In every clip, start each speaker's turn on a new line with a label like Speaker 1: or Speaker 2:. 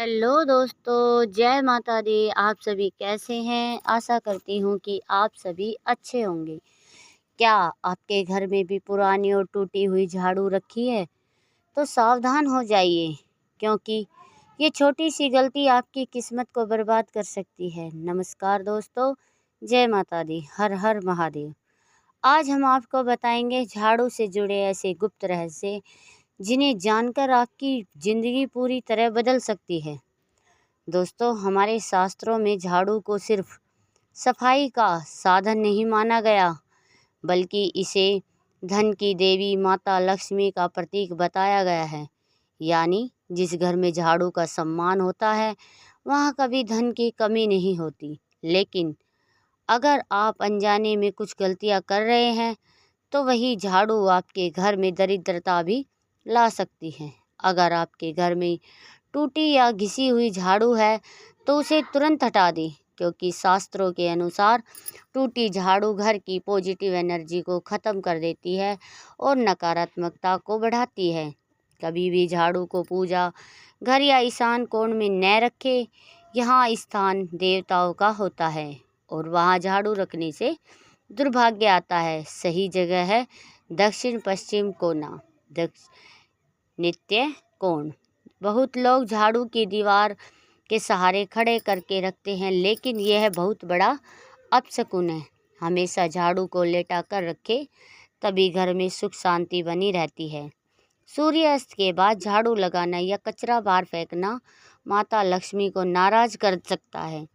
Speaker 1: Hello दोस्तों, जय माता दी। आप सभी कैसे हैं? आशा करती हूँ कि आप सभी अच्छे होंगे। क्या आपके घर में भी पुरानी और टूटी हुई झाड़ू रखी है? तो सावधान हो जाइए, क्योंकि ये छोटी सी गलती आपकी किस्मत को बर्बाद कर सकती है। नमस्कार दोस्तों, जय माता दी, हर हर महादेव। आज हम आपको बताएंगे झाड़ू से जुड़े ऐसे गुप्त रहस्य जिन्हें जानकर आपकी ज़िंदगी पूरी तरह बदल सकती है। दोस्तों, हमारे शास्त्रों में झाड़ू को सिर्फ सफाई का साधन नहीं माना गया, बल्कि इसे धन की देवी माता लक्ष्मी का प्रतीक बताया गया है। यानी जिस घर में झाड़ू का सम्मान होता है, वहाँ कभी धन की कमी नहीं होती। लेकिन अगर आप अनजाने में कुछ गलतियाँ कर रहे हैं, तो वही झाड़ू आपके घर में दरिद्रता भी ला सकती है। अगर आपके घर में टूटी या घिसी हुई झाड़ू है, तो उसे तुरंत हटा दें, क्योंकि शास्त्रों के अनुसार टूटी झाड़ू घर की पॉजिटिव एनर्जी को ख़त्म कर देती है और नकारात्मकता को बढ़ाती है। कभी भी झाड़ू को पूजा घर या ईशान कोण में न रखें। यहाँ स्थान देवताओं का होता है और वहाँ झाड़ू रखने से दुर्भाग्य आता है। सही जगह है दक्षिण पश्चिम कोना, नित्य कोण। बहुत लोग झाड़ू की दीवार के सहारे खड़े करके रखते हैं, लेकिन यह बहुत बड़ा अपशकुन है। हमेशा झाड़ू को लेटा कर रखें, तभी घर में सुख शांति बनी रहती है। सूर्यास्त के बाद झाड़ू लगाना या कचरा बाहर फेंकना माता लक्ष्मी को नाराज कर सकता है।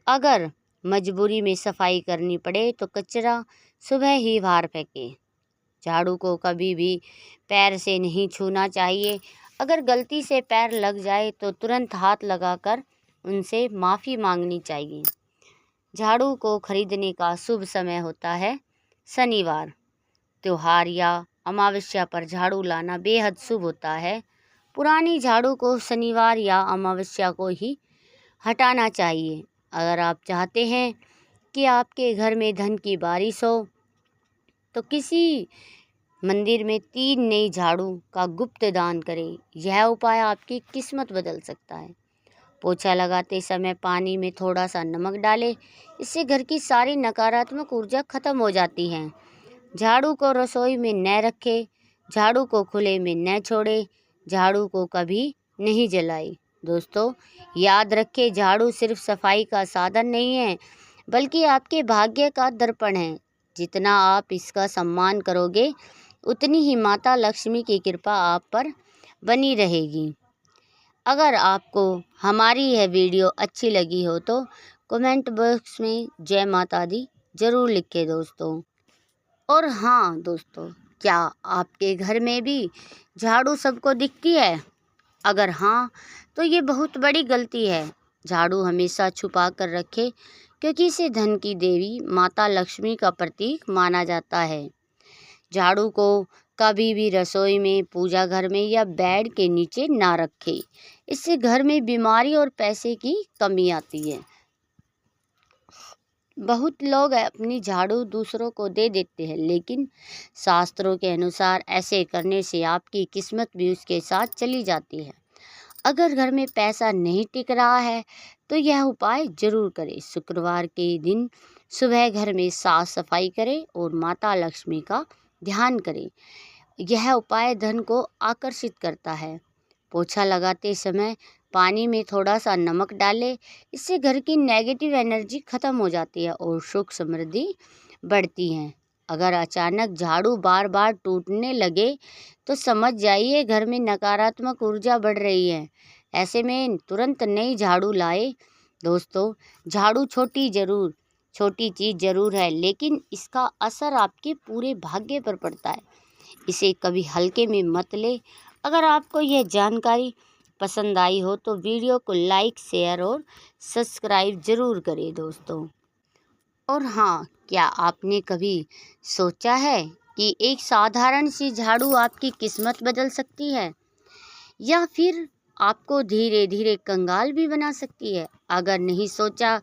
Speaker 1: अगर मजबूरी में सफाई करनी पड़े तो कचरा सुबह ही बाहर फेंकें। झाड़ू को कभी भी पैर से नहीं छूना चाहिए। अगर गलती से पैर लग जाए तो तुरंत हाथ लगाकर उनसे माफ़ी मांगनी चाहिए। झाड़ू को खरीदने का शुभ समय होता है शनिवार। त्योहार या अमावस्या पर झाड़ू लाना बेहद शुभ होता है। पुरानी झाड़ू को शनिवार या अमावस्या को ही हटाना चाहिए। अगर आप चाहते हैं कि आपके घर में धन की बारिश हो, तो किसी मंदिर में 3 नई झाड़ू का गुप्त दान करें। यह उपाय आपकी किस्मत बदल सकता है। पोछा लगाते समय पानी में थोड़ा सा नमक डालें, इससे घर की सारी नकारात्मक ऊर्जा खत्म हो जाती है। झाड़ू को रसोई में न रखें, झाड़ू को खुले में न छोड़ें, झाड़ू को कभी नहीं जलाएं। दोस्तों, याद रखें, झाड़ू सिर्फ सफाई का साधन नहीं है, बल्कि आपके भाग्य का दर्पण है। जितना आप इसका सम्मान करोगे, उतनी ही माता लक्ष्मी की कृपा आप पर बनी रहेगी। अगर आपको हमारी यह वीडियो अच्छी लगी हो तो कमेंट बॉक्स में जय माता दी ज़रूर लिखें दोस्तों। और हाँ दोस्तों, क्या आपके घर में भी झाड़ू सबको दिखती है? अगर हाँ, तो ये बहुत बड़ी गलती है। झाड़ू हमेशा छुपा कर रखें, क्योंकि इसे धन की देवी माता लक्ष्मी का प्रतीक माना जाता है। झाड़ू को कभी भी रसोई में, पूजा घर में या बेड के नीचे ना रखें। इससे घर में बीमारी और पैसे की कमी आती है। बहुत लोग अपनी झाड़ू दूसरों को दे देते हैं, लेकिन शास्त्रों के अनुसार ऐसे करने से आपकी किस्मत भी उसके साथ चली जाती है। अगर घर में पैसा नहीं टिक रहा है, तो यह उपाय जरूर करें। शुक्रवार के दिन सुबह घर में साफ सफाई करें और माता लक्ष्मी का ध्यान करें। यह उपाय धन को आकर्षित करता है। पोछा लगाते समय पानी में थोड़ा सा नमक डालें, इससे घर की नेगेटिव एनर्जी खत्म हो जाती है और सुख समृद्धि बढ़ती है। अगर अचानक झाड़ू बार बार टूटने लगे, तो समझ जाइए घर में नकारात्मक ऊर्जा बढ़ रही है। ऐसे में तुरंत नई झाड़ू लाए। दोस्तों, झाड़ू छोटी चीज़ जरूर है, लेकिन इसका असर आपके पूरे भाग्य पर पड़ता है। इसे कभी हल्के में मत ले। अगर आपको यह जानकारी पसंद आई हो तो वीडियो को लाइक, शेयर और सब्सक्राइब ज़रूर करें दोस्तों। और हाँ, क्या आपने कभी सोचा है कि एक साधारण सी झाड़ू आपकी किस्मत बदल सकती है, या फिर आपको धीरे धीरे कंगाल भी बना सकती है? अगर नहीं सोचा,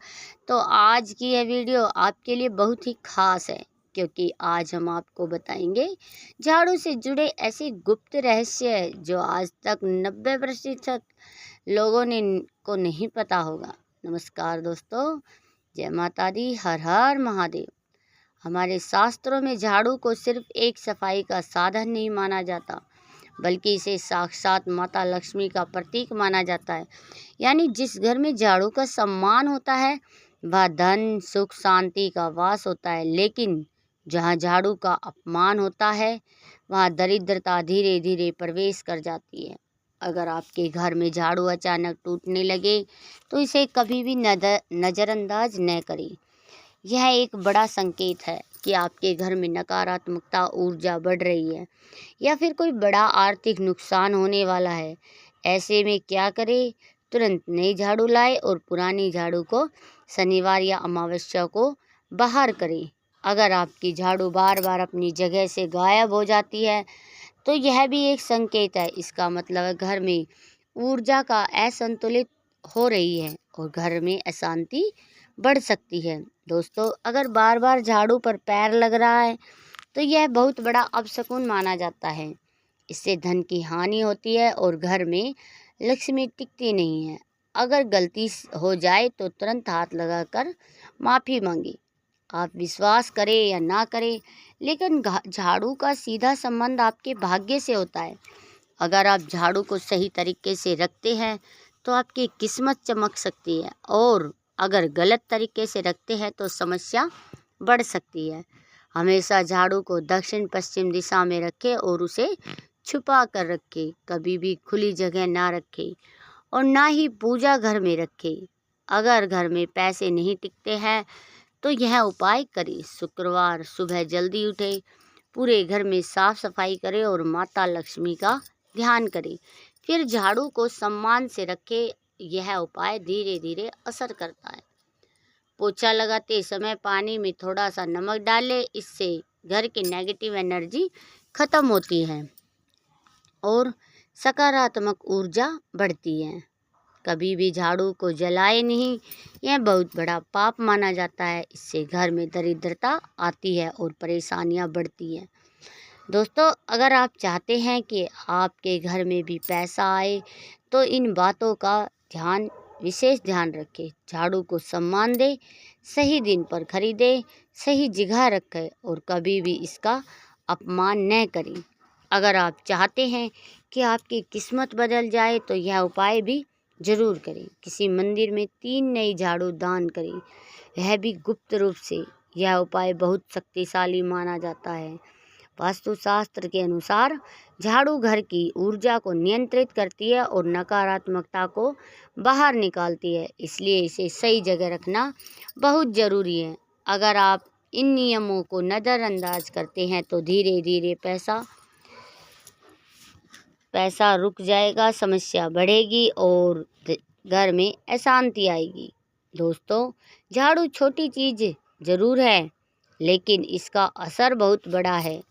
Speaker 1: तो आज की यह वीडियो आपके लिए बहुत ही खास है, क्योंकि आज हम आपको बताएंगे झाड़ू से जुड़े ऐसे गुप्त रहस्य जो आज तक 90% लोगों ने को नहीं पता होगा। नमस्कार दोस्तों, जय माता दी, हर हर महादेव। हमारे शास्त्रों में झाड़ू को सिर्फ एक सफाई का साधन नहीं माना जाता, बल्कि इसे साक्षात माता लक्ष्मी का प्रतीक माना जाता है। यानी जिस घर में झाड़ू का सम्मान होता है वह धन सुख शांति का वास होता है, लेकिन जहाँ झाड़ू का अपमान होता है वहाँ दरिद्रता धीरे धीरे प्रवेश कर जाती है। अगर आपके घर में झाड़ू अचानक टूटने लगे तो इसे कभी भी नज़रअंदाज न करें। यह एक बड़ा संकेत है कि आपके घर में नकारात्मकता ऊर्जा बढ़ रही है या फिर कोई बड़ा आर्थिक नुकसान होने वाला है। ऐसे में क्या करें? तुरंत नई झाड़ू लाए और पुरानी झाड़ू को शनिवार या अमावस्या को बाहर करें। अगर आपकी झाड़ू बार बार अपनी जगह से गायब हो जाती है तो यह भी एक संकेत है। इसका मतलब है घर में ऊर्जा का असंतुलित हो रही है और घर में अशांति बढ़ सकती है। दोस्तों, अगर बार बार झाड़ू पर पैर लग रहा है तो यह बहुत बड़ा अपशकुन माना जाता है। इससे धन की हानि होती है और घर में लक्ष्मी टिकती नहीं है। अगर गलती हो जाए तो तुरंत हाथ लगाकर माफ़ी मांगे। आप विश्वास करें या ना करें, लेकिन झाड़ू का सीधा संबंध आपके भाग्य से होता है। अगर आप झाड़ू को सही तरीके से रखते हैं तो आपकी किस्मत चमक सकती है, और अगर गलत तरीके से रखते हैं तो समस्या बढ़ सकती है। हमेशा झाड़ू को दक्षिण पश्चिम दिशा में रखें और उसे छुपा कर रखें। कभी भी खुली जगह ना रखें और ना ही पूजा घर में रखें। अगर घर में पैसे नहीं टिकते हैं तो यह उपाय करें। शुक्रवार सुबह जल्दी उठें, पूरे घर में साफ सफाई करें और माता लक्ष्मी का ध्यान करें। फिर झाड़ू को सम्मान से रखें। यह उपाय धीरे धीरे असर करता है। पोछा लगाते समय पानी में थोड़ा सा नमक डालें। इससे घर की नेगेटिव एनर्जी खत्म होती है और सकारात्मक ऊर्जा बढ़ती है। कभी भी झाड़ू को जलाए नहीं, यह बहुत बड़ा पाप माना जाता है। इससे घर में दरिद्रता आती है और परेशानियां बढ़ती हैं। दोस्तों, अगर आप चाहते हैं कि आपके घर में भी पैसा आए तो इन बातों का विशेष ध्यान रखें। झाड़ू को सम्मान दें, सही दिन पर खरीदें, सही जगह रखें और कभी भी इसका अपमान न करें। अगर आप चाहते हैं कि आपकी किस्मत बदल जाए तो यह उपाय भी जरूर करें। किसी मंदिर में 3 नई झाड़ू दान करें, यह भी गुप्त रूप से। यह उपाय बहुत शक्तिशाली माना जाता है। वास्तुशास्त्र के अनुसार झाड़ू घर की ऊर्जा को नियंत्रित करती है और नकारात्मकता को बाहर निकालती है, इसलिए इसे सही जगह रखना बहुत ज़रूरी है। अगर आप इन नियमों को नज़रअंदाज करते हैं तो धीरे धीरे पैसा रुक जाएगा, समस्या बढ़ेगी और घर में अशांति आएगी। दोस्तों, झाड़ू छोटी चीज़ ज़रूर है, लेकिन इसका असर बहुत बड़ा है।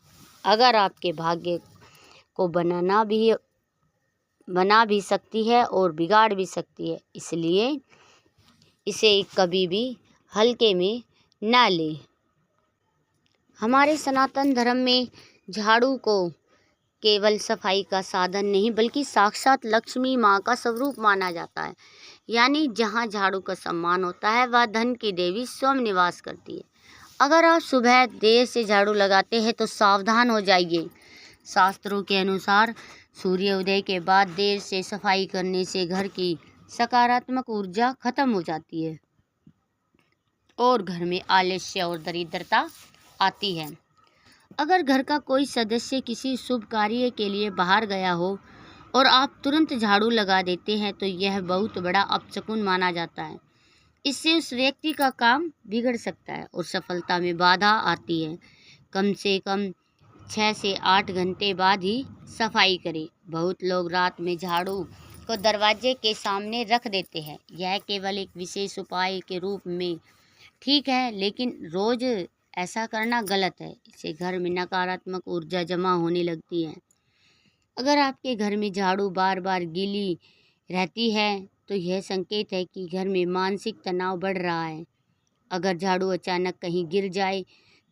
Speaker 1: अगर आपके भाग्य को बना भी सकती है और बिगाड़ भी सकती है, इसलिए इसे कभी भी हल्के में ना लें। हमारे सनातन धर्म में झाड़ू को केवल सफाई का साधन नहीं बल्कि साक्षात लक्ष्मी माँ का स्वरूप माना जाता है। यानी जहाँ झाड़ू का सम्मान होता है वह धन की देवी स्वयं निवास करती है। अगर आप सुबह देर से झाड़ू लगाते हैं तो सावधान हो जाइए। शास्त्रों के अनुसार सूर्योदय के बाद देर से सफाई करने से घर की सकारात्मक ऊर्जा खत्म हो जाती है और घर में आलस्य और दरिद्रता आती है। अगर घर का कोई सदस्य किसी शुभ कार्य के लिए बाहर गया हो और आप तुरंत झाड़ू लगा देते हैं तो यह बहुत बड़ा अपशकुन माना जाता है। इससे उस व्यक्ति का काम बिगड़ सकता है और सफलता में बाधा आती है। कम से कम 6 से 8 घंटे बाद ही सफाई करें। बहुत लोग रात में झाड़ू को दरवाजे के सामने रख देते हैं। यह केवल एक विशेष उपाय के रूप में ठीक है, लेकिन रोज ऐसा करना गलत है। इससे घर में नकारात्मक ऊर्जा जमा होने लगती है। अगर आपके घर में झाड़ू बार बार गीली रहती है तो यह संकेत है कि घर में मानसिक तनाव बढ़ रहा है। अगर झाड़ू अचानक कहीं गिर जाए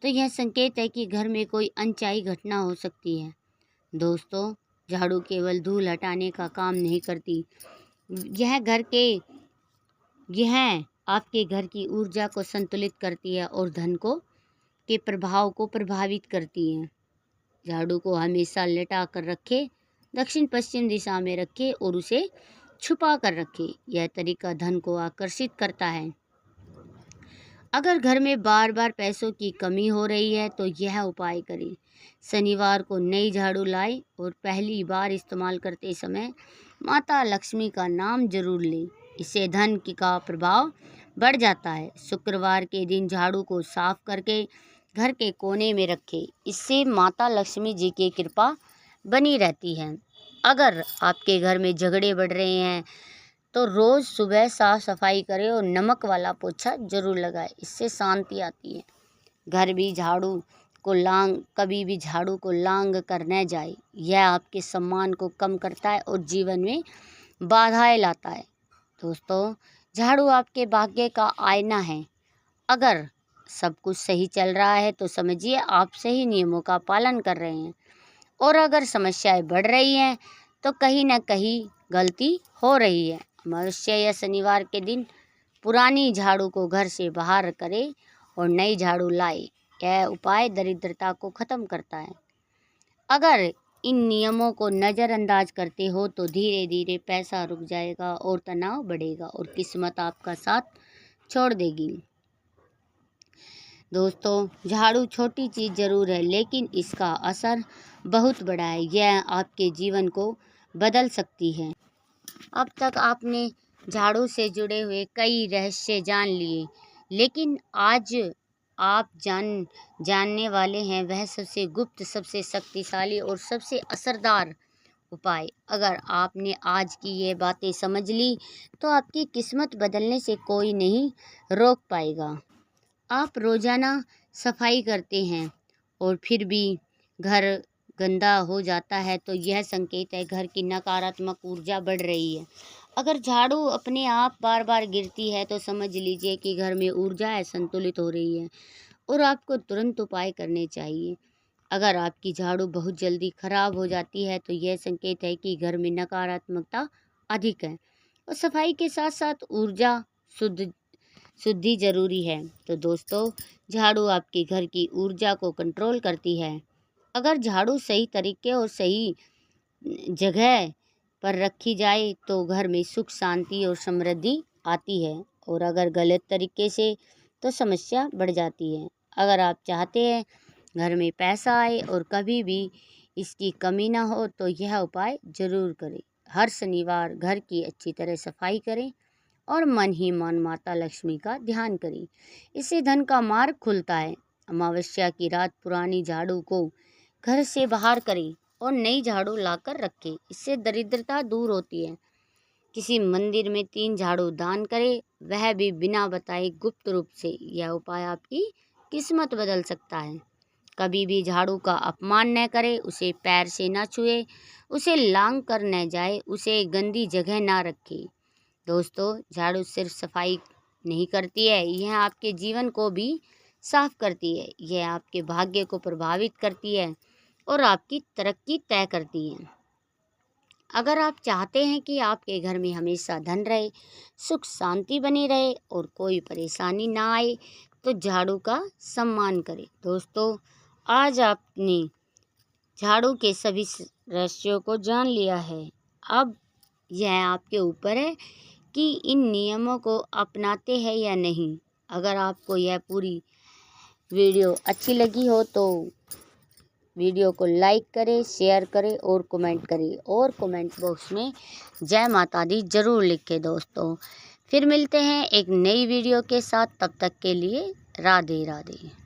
Speaker 1: तो यह संकेत है कि घर में कोई अनचाही घटना हो सकती है। दोस्तों, झाड़ू केवल धूल हटाने का काम नहीं करती, यह आपके घर की ऊर्जा को संतुलित करती है और धन के प्रभाव को प्रभावित करती है। झाड़ू को हमेशा लेटा कर रखें, दक्षिण पश्चिम दिशा में रखें और उसे छुपा कर रखें। यह तरीका धन को आकर्षित करता है। अगर घर में बार बार पैसों की कमी हो रही है तो यह उपाय करें। शनिवार को नई झाड़ू लाएं और पहली बार इस्तेमाल करते समय माता लक्ष्मी का नाम जरूर लें। इससे धन का प्रभाव बढ़ जाता है। शुक्रवार के दिन झाड़ू को साफ करके घर के कोने में रखें। इससे माता लक्ष्मी जी की कृपा बनी रहती है। अगर आपके घर में झगड़े बढ़ रहे हैं तो रोज़ सुबह साफ सफाई करें और नमक वाला पोछा जरूर लगाएं। इससे शांति आती है। कभी भी झाड़ू को लांग कर न जाए। यह आपके सम्मान को कम करता है और जीवन में बाधाएं लाता है। दोस्तों, झाड़ू आपके भाग्य का आईना है। अगर सब कुछ सही चल रहा है तो समझिए आप सही नियमों का पालन कर रहे हैं, और अगर समस्याएं बढ़ रही हैं तो कहीं ना कहीं गलती हो रही है। अमावस्या या शनिवार के दिन पुरानी झाड़ू को घर से बाहर करें और नई झाड़ू लाएं। यह उपाय दरिद्रता को खत्म करता है। अगर इन नियमों को नज़रअंदाज करते हो तो धीरे धीरे पैसा रुक जाएगा और तनाव बढ़ेगा और किस्मत आपका साथ छोड़ देगी। दोस्तों, झाड़ू छोटी चीज़ ज़रूर है, लेकिन इसका असर बहुत बड़ा है। यह आपके जीवन को बदल सकती है। अब तक आपने झाड़ू से जुड़े हुए कई रहस्य जान लिए, लेकिन आज आप जानने वाले हैं वह सबसे गुप्त, सबसे शक्तिशाली और सबसे असरदार उपाय। अगर आपने आज की ये बातें समझ ली तो आपकी किस्मत बदलने से कोई नहीं रोक पाएगा। आप रोज़ाना सफाई करते हैं और फिर भी घर गंदा हो जाता है तो यह संकेत है घर की नकारात्मक ऊर्जा बढ़ रही है। अगर झाड़ू अपने आप बार बार गिरती है तो समझ लीजिए कि घर में ऊर्जा असंतुलित हो रही है और आपको तुरंत उपाय करने चाहिए। अगर आपकी झाड़ू बहुत जल्दी खराब हो जाती है तो यह संकेत है कि घर में नकारात्मकता अधिक है और सफाई के साथ साथ ऊर्जा शुद्धि जरूरी है। तो दोस्तों, झाड़ू आपके घर की ऊर्जा को कंट्रोल करती है। अगर झाड़ू सही तरीके और सही जगह पर रखी जाए तो घर में सुख, शांति और समृद्धि आती है, और अगर गलत तरीके से तो समस्या बढ़ जाती है। अगर आप चाहते हैं घर में पैसा आए और कभी भी इसकी कमी ना हो तो यह उपाय जरूर करें। हर शनिवार घर की अच्छी तरह सफाई करें और मन ही मन माता लक्ष्मी का ध्यान करें। इससे धन का मार्ग खुलता है। अमावस्या की रात पुरानी झाड़ू को घर से बाहर करें और नई झाड़ू लाकर रखें। इससे दरिद्रता दूर होती है। किसी मंदिर में 3 झाड़ू दान करें, वह भी बिना बताए गुप्त रूप से। यह उपाय आपकी किस्मत बदल सकता है। कभी भी झाड़ू का अपमान न करें, उसे पैर से ना छुए, उसे लांग कर न जाए, उसे गंदी जगह ना रखें। दोस्तों, झाड़ू सिर्फ सफाई नहीं करती है, यह आपके जीवन को भी साफ करती है। यह आपके भाग्य को प्रभावित करती है और आपकी तरक्की तय करती है। अगर आप चाहते हैं कि आपके घर में हमेशा धन रहे, सुख शांति बनी रहे और कोई परेशानी ना आए तो झाड़ू का सम्मान करें। दोस्तों, आज आपने झाड़ू के सभी रहस्यों को जान लिया है। अब यह आपके ऊपर है कि इन नियमों को अपनाते हैं या नहीं। अगर आपको यह पूरी वीडियो अच्छी लगी हो तो वीडियो को लाइक करें, शेयर करें और कमेंट करें, और कमेंट बॉक्स में जय माता दी ज़रूर लिखें। दोस्तों, फिर मिलते हैं एक नई वीडियो के साथ। तब तक के लिए राधे राधे।